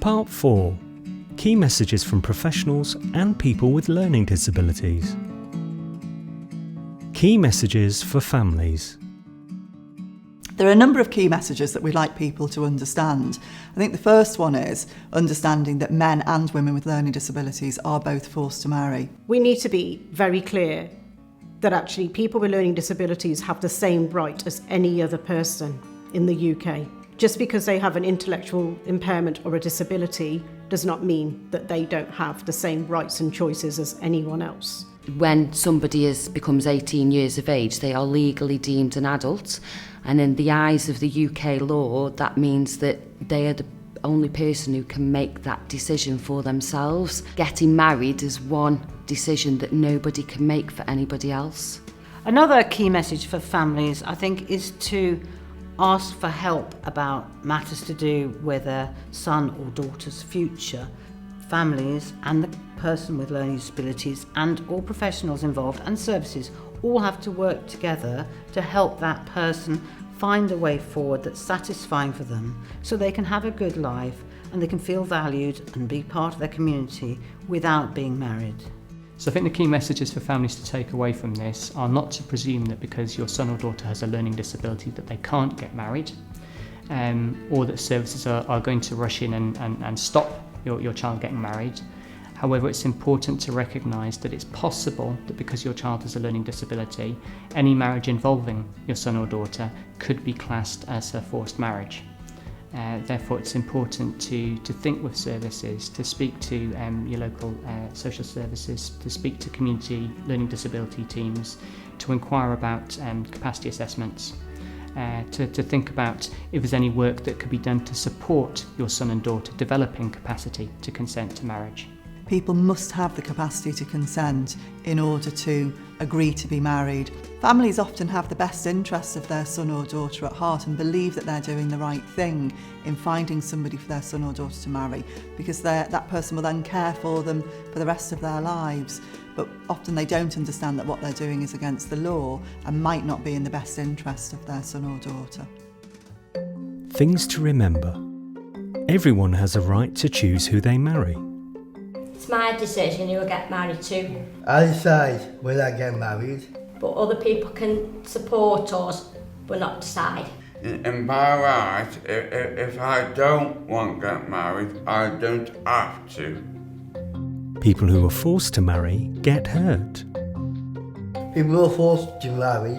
Part 4. Key messages from professionals and people with learning disabilities. Key messages for families. There are a number of key messages that we'd like people to understand. I think the first one is understanding that men and women with learning disabilities are both forced to marry. We need to be very clear that actually people with learning disabilities have the same right as any other person in the UK. Just because they have an intellectual impairment or a disability does not mean that they don't have the same rights and choices as anyone else. When somebody becomes 18 years of age, they are legally deemed an adult, and in the eyes of the UK law, that means that they are the only person who can make that decision for themselves. Getting married is one decision that nobody can make for anybody else. Another key message for families, I think, is to ask for help about matters to do with their son or daughter's future. Families and the person with learning disabilities and all professionals involved and services all have to work together to help that person find a way forward that's satisfying for them so they can have a good life and they can feel valued and be part of their community without being married. So I think the key messages for families to take away from this are not to presume that because your son or daughter has a learning disability that they can't get married, or that services are going to rush in and stop your child getting married. However, it's important to recognise that it's possible that because your child has a learning disability, any marriage involving your son or daughter could be classed as a forced marriage. Therefore, it's important to think with services, to speak to your local social services, to speak to community learning disability teams, to inquire about capacity assessments, to think about if there's any work that could be done to support your son and daughter developing capacity to consent to marriage. People must have the capacity to consent in order to agree to be married. Families often have the best interests of their son or daughter at heart and believe that they're doing the right thing in finding somebody for their son or daughter to marry, because that person will then care for them for the rest of their lives. But often they don't understand that what they're doing is against the law and might not be in the best interest of their son or daughter. Things to remember. Everyone has a right to choose who they marry. It's my decision who I get married to. I decide when I get married. But other people can support us, but not decide. In my right, if I don't want to get married, I don't have to. People who are forced to marry get hurt. People who are forced to marry,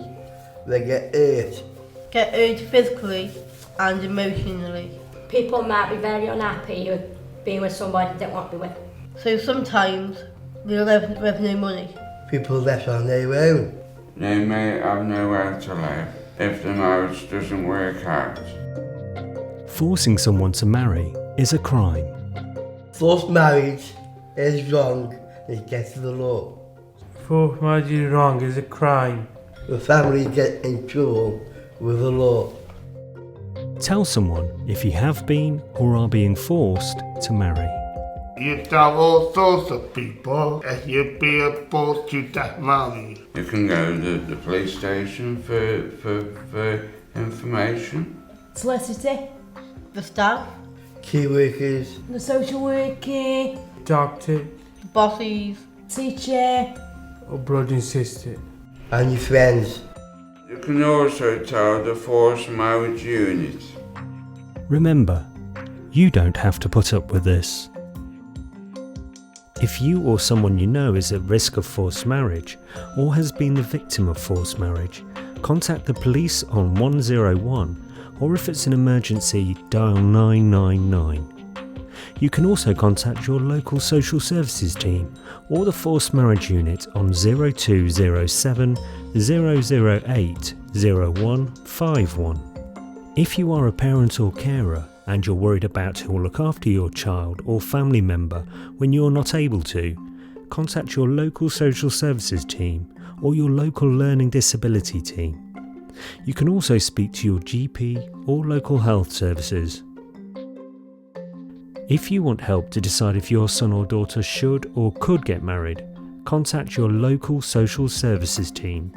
they get hurt. Get hurt physically and emotionally. People might be very unhappy with being with somebody they don't want to be with. So sometimes they're left with no money. People left on their own. They may have nowhere to live if the marriage doesn't work out. Forcing someone to marry is a crime. Forced marriage is wrong, it's against the law. Forced marriage is wrong, it's a crime. The family get in trouble with the law. Tell someone if you have been or are being forced to marry. You tell all sorts of people if you're being forced to get married. You can go to the police station for information. Solicitor, the staff, Key workers, the social worker, Doctor, bosses, teacher, or brother and sister. and your friends. You can also tell the forced marriage unit. Remember, you don't have to put up with this. If you or someone you know is at risk of forced marriage or has been the victim of forced marriage, contact the police on 101, or if it's an emergency, dial 999. You can also contact your local social services team or the forced marriage unit on 0207 008 0151. If you are a parent or carer and you're worried about who will look after your child or family member when you're not able to, contact your local social services team or your local learning disability team. You can also speak to your GP or local health services. If you want help to decide if your son or daughter should or could get married, contact your local social services team